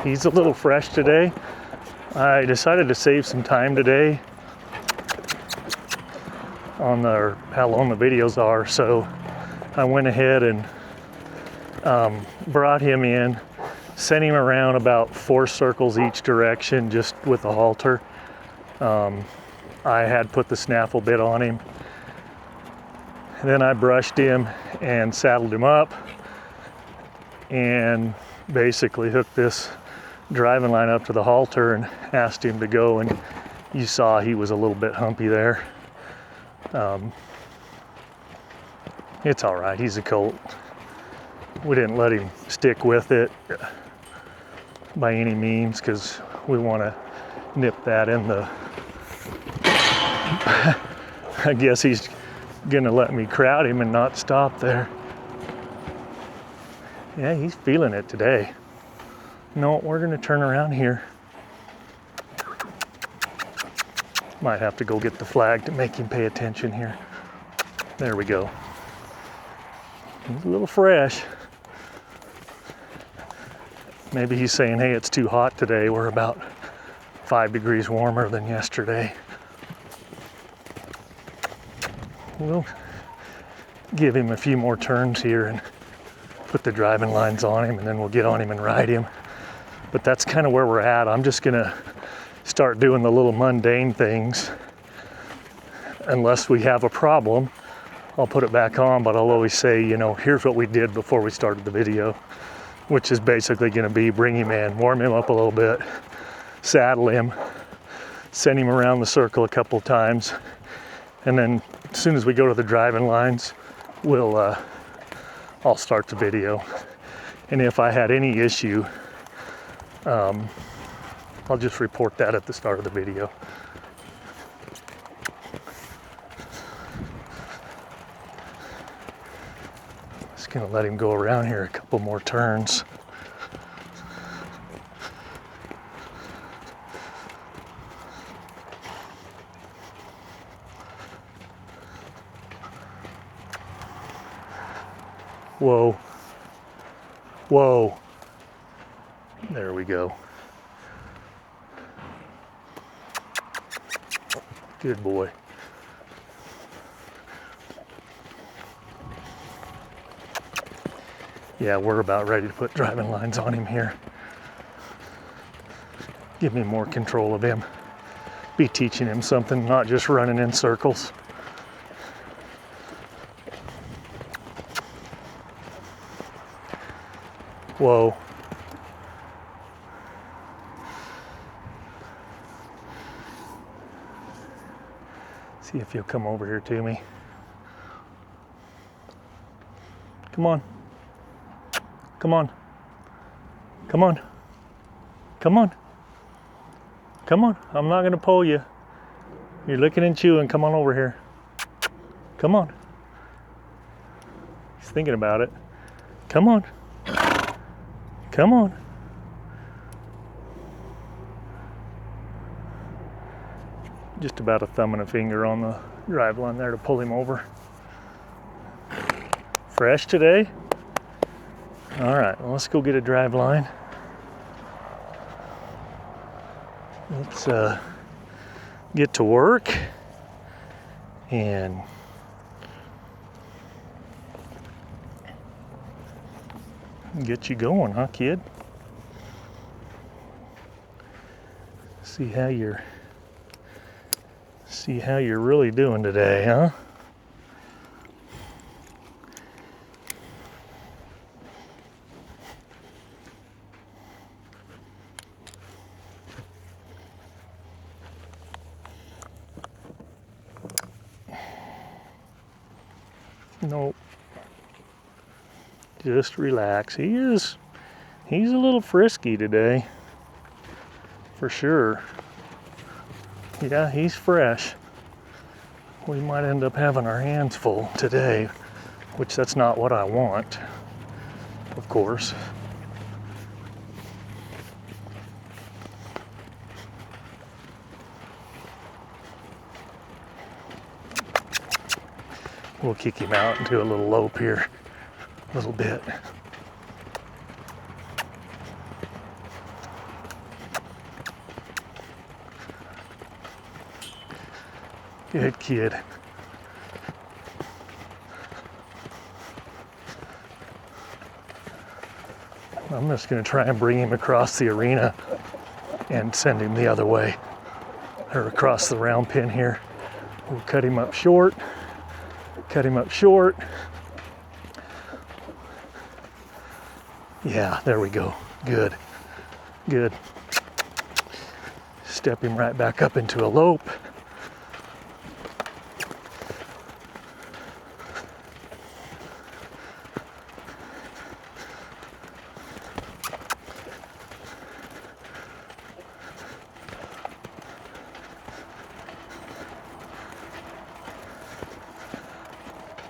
He's a little fresh today. I decided to save some time today on how long the videos are, so I went ahead and brought him in, sent him around about 4 circles each direction just with a halter. I had put the snaffle bit on him, and then I brushed him and saddled him up and basically hooked this driving line up to the halter and asked him to go, and you saw he was a little bit humpy there. It's all right, he's a colt. We didn't let him stick with it by any means because we want to nip that in the I guess he's gonna let me crowd him and not stop there. Yeah, he's feeling it today. No, we're gonna turn around here. Might have to go get the flag to make him pay attention here. There we go. He's a little fresh. Maybe he's saying, hey, it's too hot today. We're about 5 degrees warmer than yesterday. We'll give him a few more turns here and put the driving lines on him, and then we'll get on him and ride him. But that's kind of where we're at. I'm just gonna start doing the little mundane things. Unless we have a problem, I'll put it back on, but I'll always say, you know, here's what we did before we started the video, which is basically gonna be bring him in, warm him up a little bit, saddle him, send him around the circle a couple times, and then as soon as we go to the driving lines, I'll start the video. And if I had any issue, I'll just report that at the start of the video. Just gonna let him go around here a couple more turns. Whoa. Whoa. There we go. Good boy. Yeah, we're about ready to put driving lines on him here. Give me more control of him. Be teaching him something, not just running in circles. Whoa. See if you'll come over here to me. Come on. Come on. Come on. Come on. Come on. I'm not going to pull you. You're licking and chewing. Come on over here. Come on. He's thinking about it. Come on. Come on. Just about a thumb and a finger on the drive line there to pull him over. Fresh today? All right, well, let's go get a drive line. Let's get to work and get you going, huh, kid? See how you're really doing today, huh? Nope. Just relax. He's a little frisky today, for sure. Yeah, he's fresh. We might end up having our hands full today, which that's not what I want, of course. We'll kick him out into a little lope here, a little bit. Good kid. I'm just gonna try and bring him across the arena and send him the other way, or across the round pin here. We'll cut him up short, cut him up short. Yeah, there we go. Good, good. Step him right back up into a lope.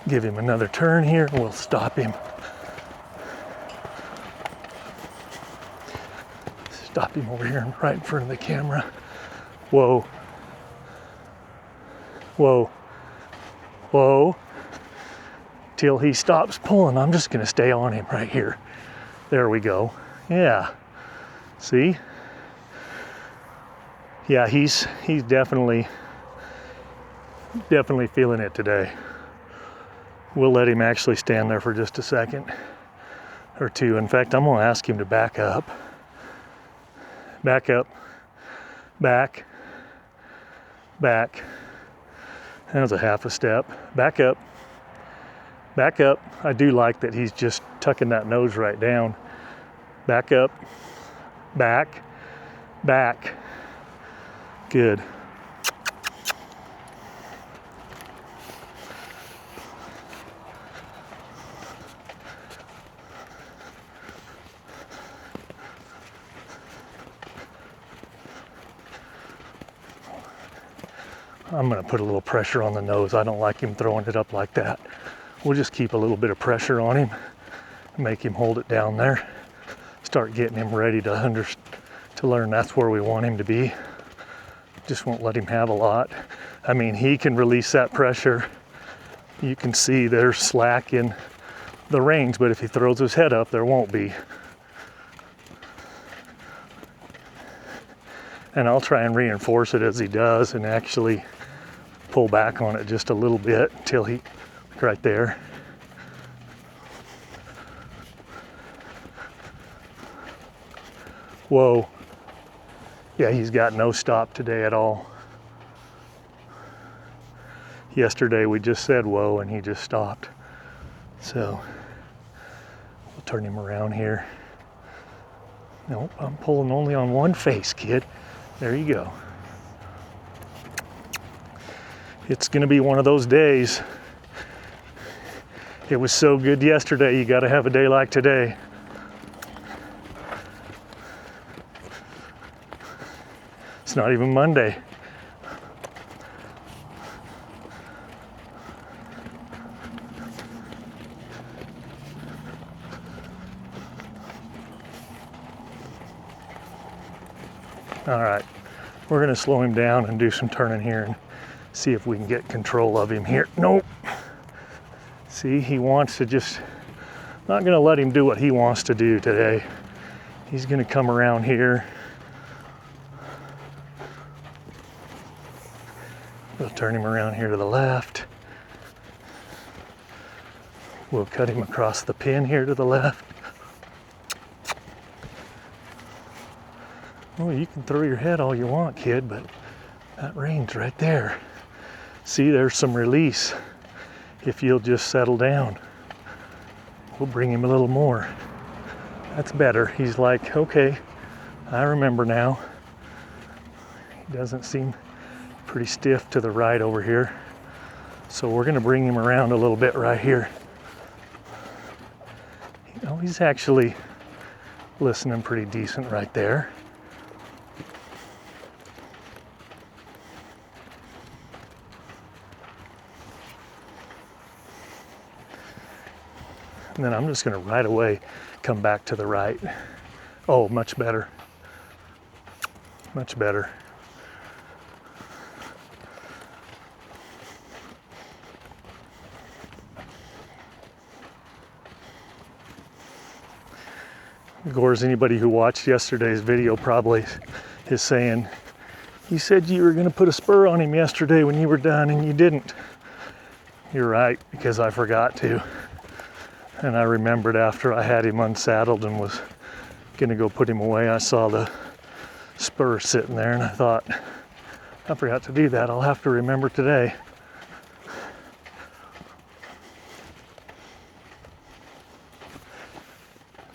Give him another turn here and we'll stop him. Stop him over here right in front of the camera. Whoa. Whoa. Whoa. Till he stops pulling, I'm just gonna stay on him right here. There we go. Yeah. See? Yeah, he's definitely feeling it today. We'll let him actually stand there for just a second or two. In fact, I'm gonna ask him to back up. Back up. Back. Back. That was a half a step. Back up. Back up. I do like that he's just tucking that nose right down. Back up. Back. Back. Good. I'm gonna put a little pressure on the nose. I don't like him throwing it up like that. We'll just keep a little bit of pressure on him, make him hold it down there, start getting him ready to learn that's where we want him to be. Just won't let him have a lot. I mean, he can release that pressure. You can see there's slack in the reins, but if he throws his head up, there won't be. And I'll try and reinforce it as he does and actually pull back on it just a little bit until he, right there. Whoa. Yeah, he's got no stop today at all. Yesterday we just said whoa and he just stopped. So we'll turn him around here. Nope, I'm pulling only on one face, kid. There you go. It's gonna be one of those days. It was so good yesterday, you gotta have a day like today. It's not even Monday. All right, we're gonna slow him down and do some turning here and see if we can get control of him here. Nope. See, he wants to just, not gonna let him do what he wants to do today. He's gonna come around here. We'll turn him around here to the left. We'll cut him across the pin here to the left. Oh, you can throw your head all you want, kid, but that reign's right there. See, there's some release if you'll just settle down. We'll bring him a little more. That's better. He's like, okay, I remember now. He doesn't seem pretty stiff to the right over here. So we're gonna bring him around a little bit right here. You know, he's actually listening pretty decent right there. And then I'm just gonna right away come back to the right. Oh, much better. Much better. Of course, anybody who watched yesterday's video probably is saying, You said you were gonna put a spur on him yesterday when you were done and you didn't. You're right, because I forgot to. And I remembered after I had him unsaddled and was gonna go put him away, I saw the spur sitting there and I thought, I forgot to do that. I'll have to remember today.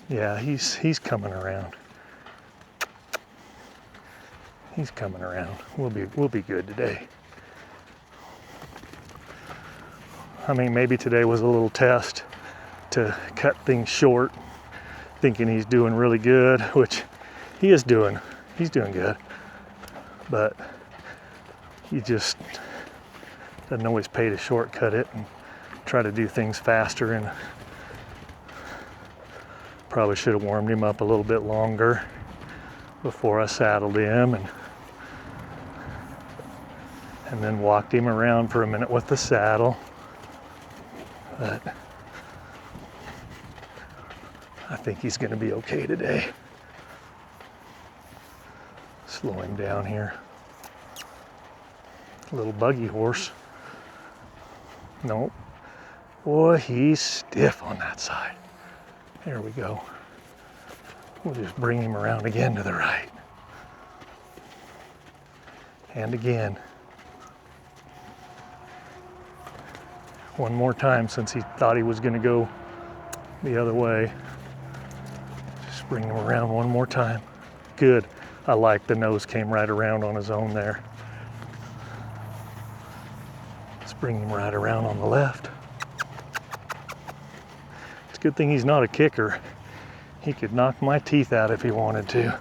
Yeah, he's coming around. He's coming around. We'll be good today. I mean, maybe today was a little test to cut things short, thinking he's doing really good, which he is doing. He's doing good. But he just doesn't always pay to shortcut it and try to do things faster, and probably should have warmed him up a little bit longer before I saddled him and then walked him around for a minute with the saddle. But I think he's going to be okay today. Slow him down here. A little buggy horse. Nope. Boy, he's stiff on that side. There we go. We'll just bring him around again to the right. And again. One more time, since he thought he was going to go the other way. Just bring him around one more time. Good. I like the nose came right around on his own there. Let's bring him right around on the left. It's a good thing he's not a kicker. He could knock my teeth out if he wanted to.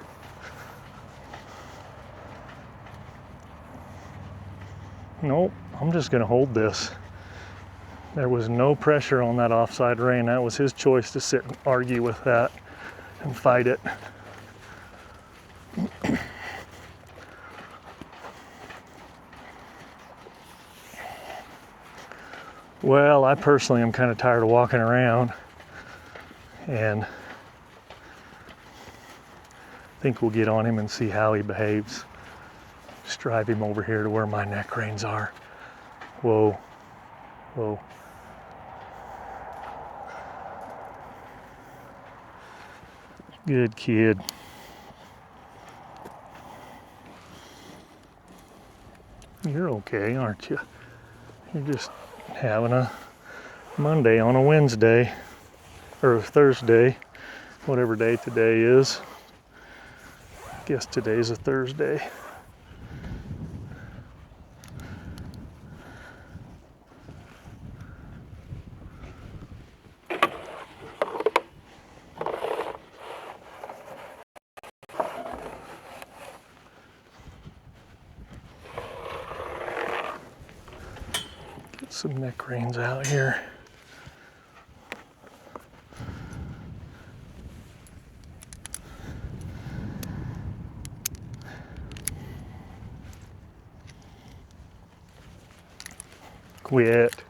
Nope, I'm just going to hold this. There was no pressure on that offside rein. That was his choice to sit and argue with that and fight it. Well, I personally am kind of tired of walking around, and I think we'll get on him and see how he behaves. Just drive him over here to where my neck reins are. Whoa, whoa. Good kid. You're okay, aren't you? You're just having a Monday on a Wednesday, or Thursday, whatever day today is. I guess today's a Thursday. Some neck reins out here. Quit.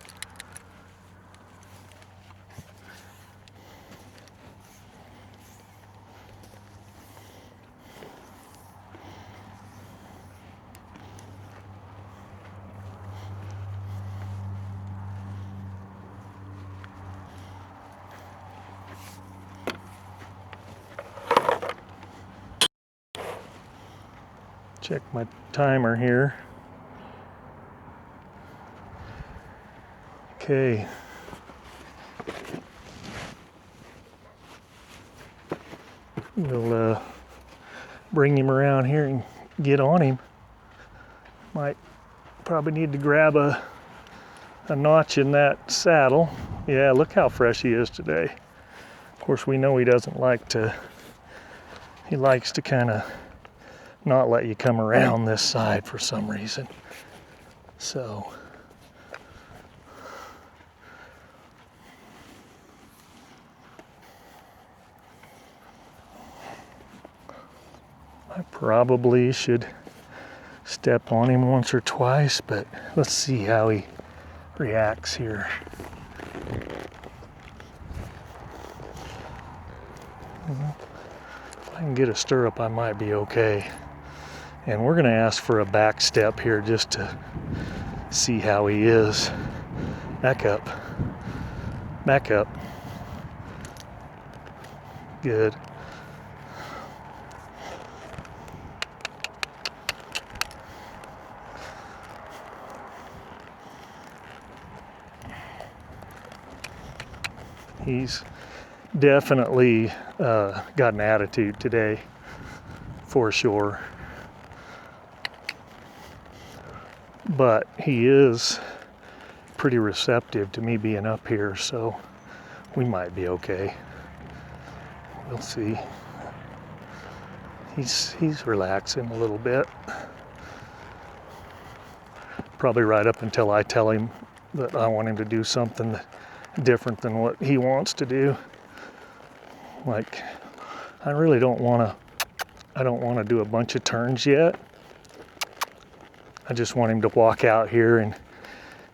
Check my timer here. Okay. We'll bring him around here and get on him. Might probably need to grab a notch in that saddle. Yeah, look how fresh he is today. Of course, we know he doesn't like to, he likes to kind of not let you come around this side for some reason. So I probably should step on him once or twice, but let's see how he reacts here. If I can get a stirrup, I might be okay. And we're gonna ask for a back step here just to see how he is. Back up. Back up. Good. He's definitely got an attitude today, for sure. But he is pretty receptive to me being up here, so we might be okay. We'll see. He's relaxing a little bit. Probably right up until I tell him that I want him to do something different than what he wants to do. Like, I really don't want to do a bunch of turns yet. I just want him to walk out here and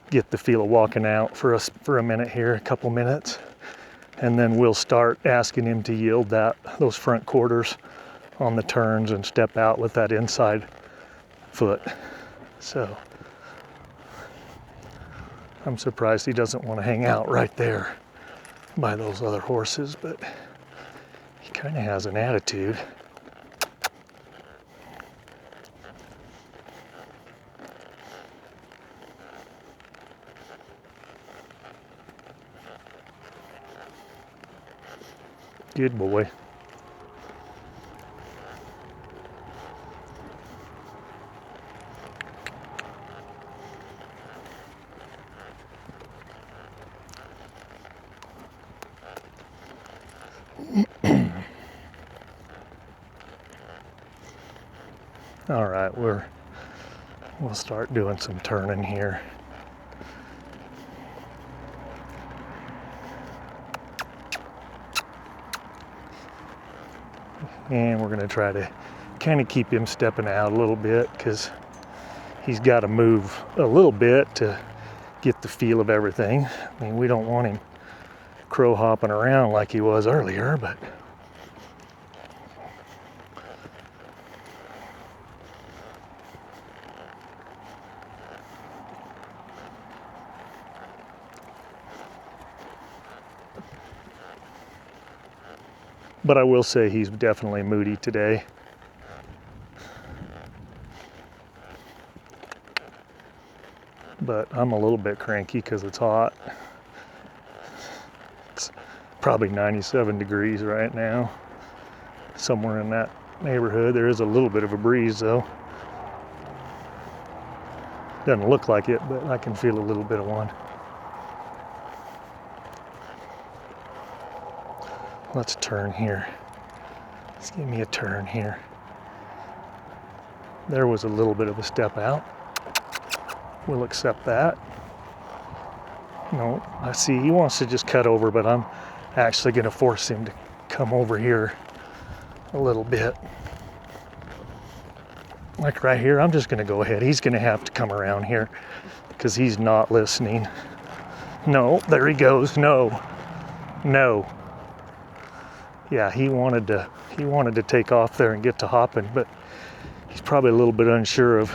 get the feel of walking out for a minute here, a couple minutes. And then we'll start asking him to yield those front quarters on the turns and step out with that inside foot. So I'm surprised he doesn't want to hang out right there by those other horses, but he kind of has an attitude. Good boy. All right, we'll start doing some turning here. And we're gonna try to kind of keep him stepping out a little bit, because he's got to move a little bit to get the feel of everything. I mean, we don't want him crow hopping around like he was earlier, but I will say he's definitely moody today. But I'm a little bit cranky because it's hot. It's probably 97 degrees right now, somewhere in that neighborhood. There is a little bit of a breeze though. Doesn't look like it, but I can feel a little bit of one. Let's turn here. Let's give me a turn here. There was a little bit of a step out. We'll accept that. No, I see he wants to just cut over, but I'm actually going to force him to come over here a little bit. Like right here, I'm just going to go ahead. He's going to have to come around here because he's not listening. No, there he goes. No. No. Yeah, he wanted to take off there and get to hopping, but he's probably a little bit unsure of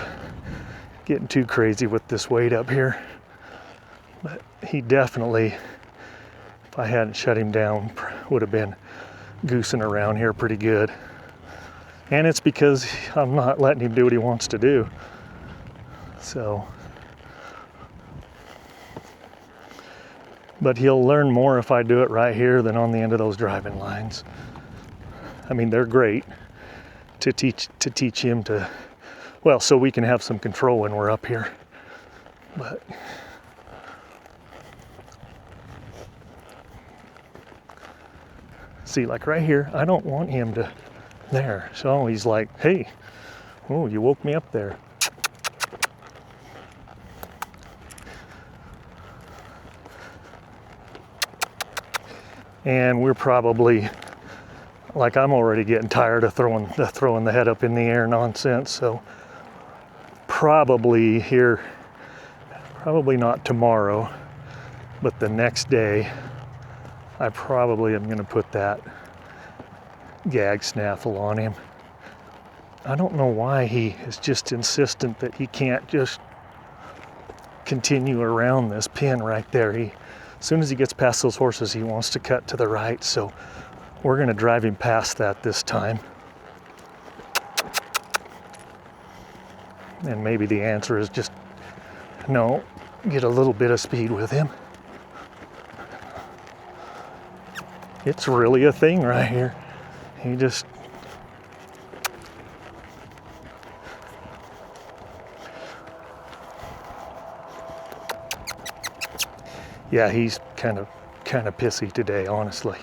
getting too crazy with this weight up here. But he definitely, if I hadn't shut him down, would have been goosing around here pretty good. And it's because I'm not letting him do what he wants to do. So, but he'll learn more if I do it right here than on the end of those driving lines. I mean, they're great to teach him to, well, so we can have some control when we're up here. But see, like right here, I don't want him to there. So he's like, hey, oh, you woke me up there. And we're probably, like, I'm already getting tired of throwing the head up in the air nonsense. So probably here, probably not tomorrow, but the next day, I probably am going to put that gag snaffle on him. I don't know why he is just insistent that he can't just continue around this pin right there. As soon as he gets past those horses, he wants to cut to the right. So we're going to drive him past that this time. And maybe the answer is just no, get a little bit of speed with him. It's really a thing right here. He just, yeah, he's kind of pissy today, honestly.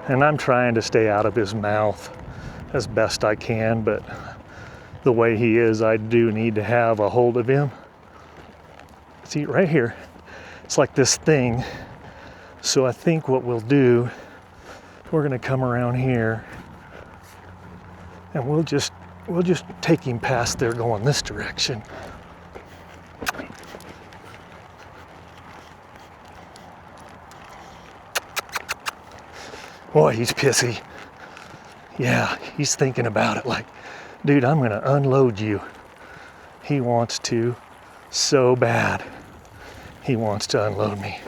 And I'm trying to stay out of his mouth as best I can, but the way he is, I do need to have a hold of him. See, right here, it's like this thing. So I think what we'll do, we're gonna come around here and we'll just take him past there going this direction. Boy, he's pissy. Yeah, he's thinking about it like, dude, I'm gonna unload you. He wants to so bad. He wants to unload me.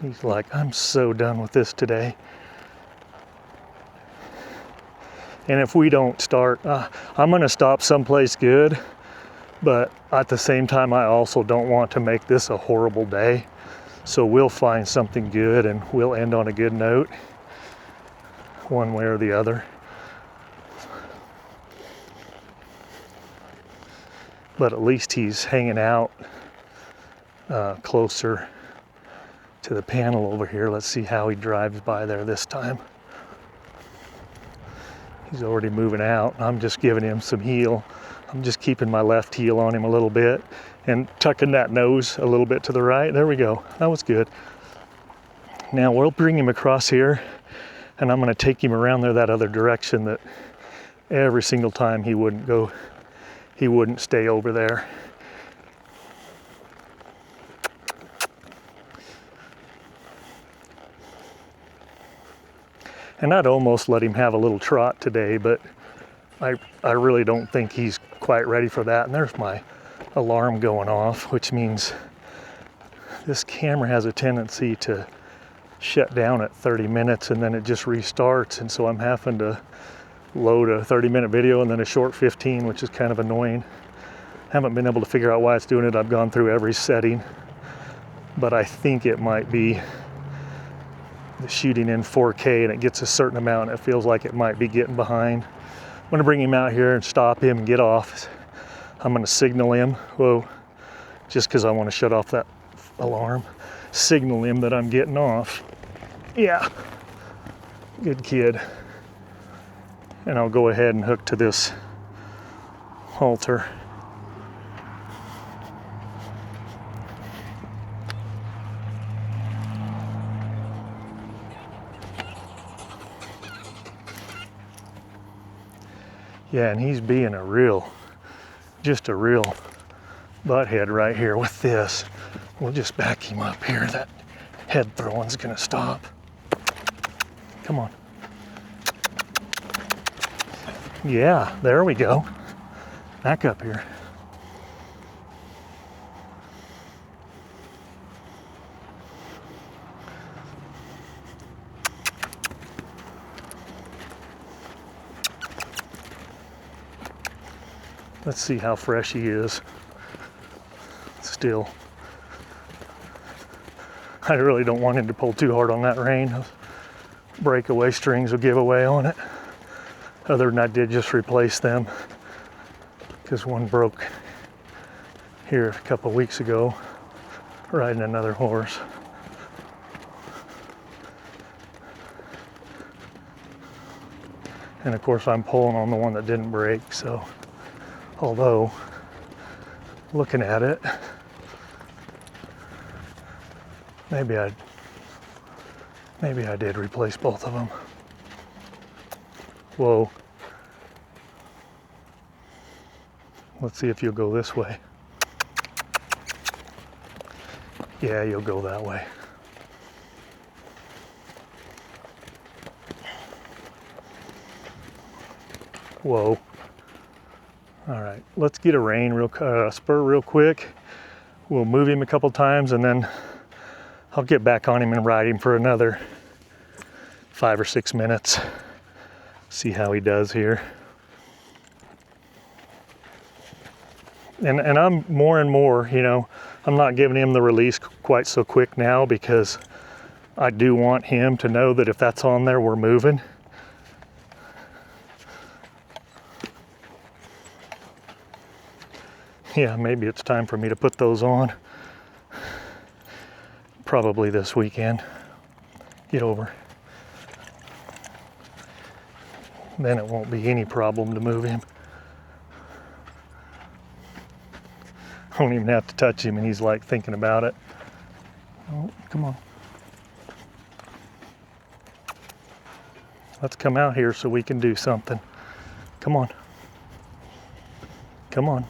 He's like, I'm so done with this today. And if we don't start, I'm gonna stop someplace good, but at the same time, I also don't want to make this a horrible day. So we'll find something good and we'll end on a good note, one way or the other. But at least he's hanging out closer to the panel over here. Let's see how he drives by there this time. He's already moving out. I'm just giving him some heel. I'm just keeping my left heel on him a little bit and tucking that nose a little bit to the right. There we go. That was good. Now we'll bring him across here and I'm going to take him around there that other direction that every single time he wouldn't go, he wouldn't stay over there. And I'd almost let him have a little trot today, but I really don't think he's quite ready for that. And there's my alarm going off, which means this camera has a tendency to shut down at 30 minutes and then it just restarts. And so I'm having to load a 30-minute video and then a short 15, which is kind of annoying. Haven't been able to figure out why it's doing it. I've gone through every setting, but I think it might be the shooting in 4K and it gets a certain amount. It feels like it might be getting behind. I'm gonna bring him out here and stop him and get off. I'm gonna signal him, whoa, just because I want to shut off that alarm. Signal him that I'm getting off. Yeah, good kid. And I'll go ahead and hook to this halter. Yeah, and he's being just a real butthead right here with this. We'll just back him up here. That head throwing's gonna stop. Come on. Yeah, there we go. Back up here. Let's see how fresh he is. Still. I really don't want him to pull too hard on that rein. Those breakaway strings will give away on it. Other than I did just replace them because one broke here a couple of weeks ago riding another horse. And of course I'm pulling on the one that didn't break, so although looking at it, maybe I did replace both of them. Whoa. Let's see if you'll go this way. Yeah, you'll go that way. Whoa. All right, let's get a rein spur real quick. We'll move him a couple times and then I'll get back on him and ride him for another 5 or 6 minutes. See how he does here. And I'm more and more, you know, I'm not giving him the release quite so quick now because I do want him to know that if that's on there, we're moving. Yeah, maybe it's time for me to put those on. Probably this weekend. Get over. Then it won't be any problem to move him. I don't even have to touch him and he's like thinking about it. Oh, come on. Let's come out here so we can do something. Come on. Come on.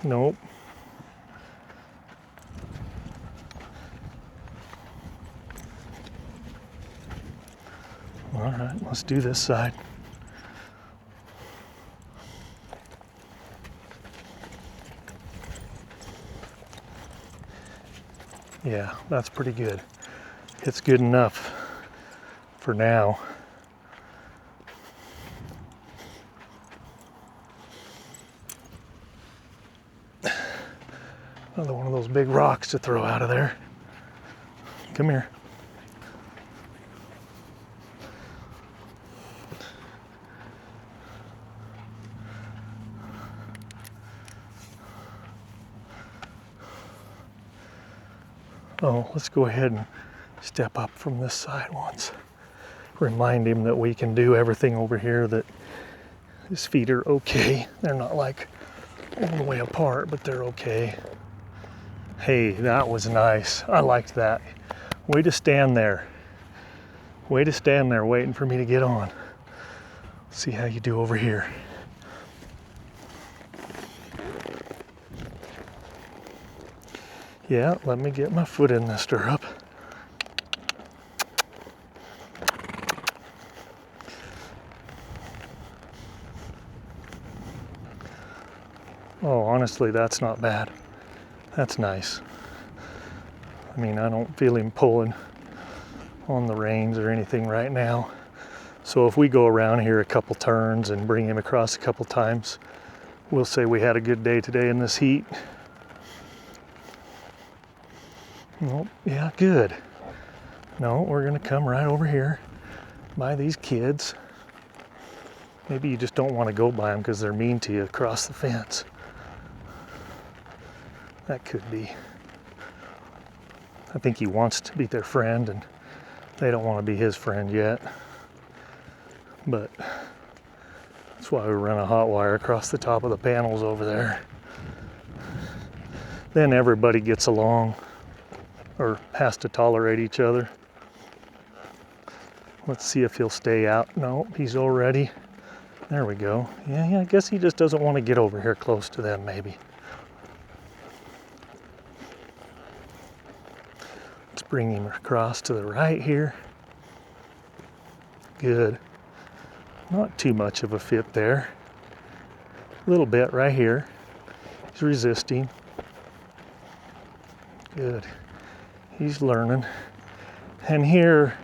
Nope. All right, let's do this side. Yeah, that's pretty good. It's good enough for now. Another one of those big rocks to throw out of there. Come here. Oh, let's go ahead and step up from this side once. Remind him that we can do everything over here, that his feet are okay. They're not like all the way apart, but they're okay. Hey, that was nice. I liked that. Way to stand there. Way to stand there waiting for me to get on. See how you do over here. Yeah, let me get my foot in the stirrup. Oh, honestly, that's not bad. That's nice. I mean, I don't feel him pulling on the reins or anything right now. So if we go around here a couple turns and bring him across a couple times, we'll say we had a good day today in this heat. Nope, yeah, good. No, we're gonna come right over here by these kids. Maybe you just don't want to go by them because they're mean to you across the fence. That could be. I think he wants to be their friend and they don't want to be his friend yet. But that's why we run a hot wire across the top of the panels over there. Then everybody gets along or has to tolerate each other. Let's see if he'll stay out. No, he's already. There we go. Yeah, I guess he just doesn't want to get over here close to them, maybe. Let's bring him across to the right here. Good. Not too much of a fit there. A little bit right here. He's resisting. Good. He's learning. And here,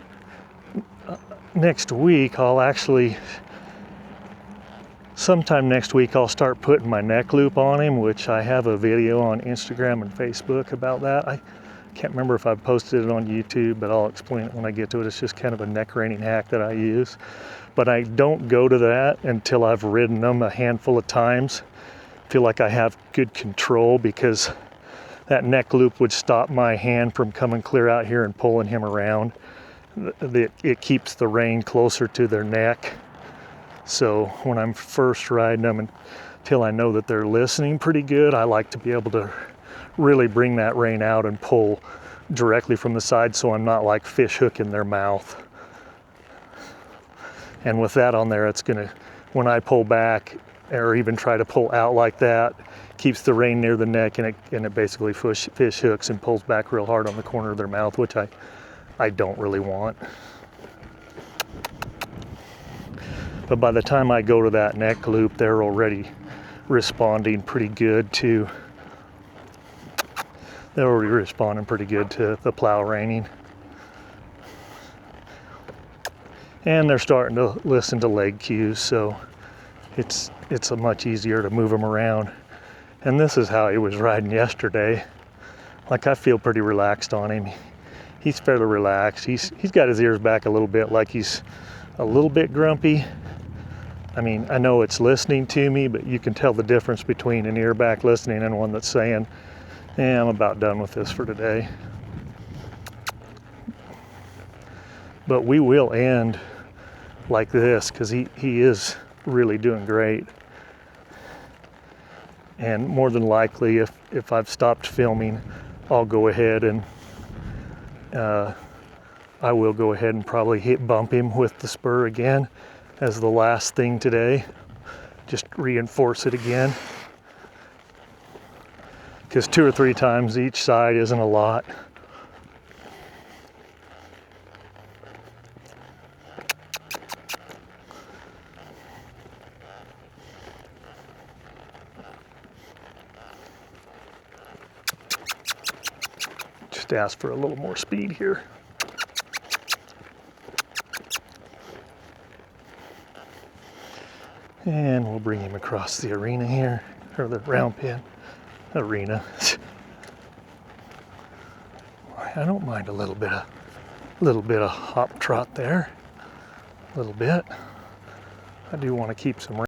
next week, sometime next week, I'll start putting my neck loop on him, which I have a video on Instagram and Facebook about that. I can't remember if I've posted it on YouTube, but I'll explain it when I get to it. It's just kind of a neck reining hack that I use. But I don't go to that until I've ridden them a handful of times. I feel like I have good control because that neck loop would stop my hand from coming clear out here and pulling him around. It keeps the rein closer to their neck. So when I'm first riding them, until I know that they're listening pretty good, I like to be able to really bring that rein out and pull directly from the side so I'm not like fish hooking their mouth. And with that on there, it's gonna, when I pull back or even try to pull out like that, keeps the rein near the neck, and it basically fish hooks and pulls back real hard on the corner of their mouth, which I don't really want. But by the time I go to that neck loop, they're already responding pretty good to the plow reining. And they're starting to listen to leg cues, so it's a much easier to move them around. And this is how he was riding yesterday. Like, I feel pretty relaxed on him. He's fairly relaxed. He's got his ears back a little bit, like he's a little bit grumpy. I mean, I know it's listening to me, but you can tell the difference between an ear back listening and one that's saying, "Yeah, I'm about done with this for today." But we will end like this, because he is really doing great. And more than likely, if I've stopped filming, I'll go ahead and I will go ahead and probably bump him with the spur again as the last thing today. Just reinforce it again, because 2 or 3 times each side isn't a lot. Just ask for a little more speed here. And we'll bring him across the arena here, or the round pen arena. I don't mind a little bit of hop trot there, a little bit. I do want to keep some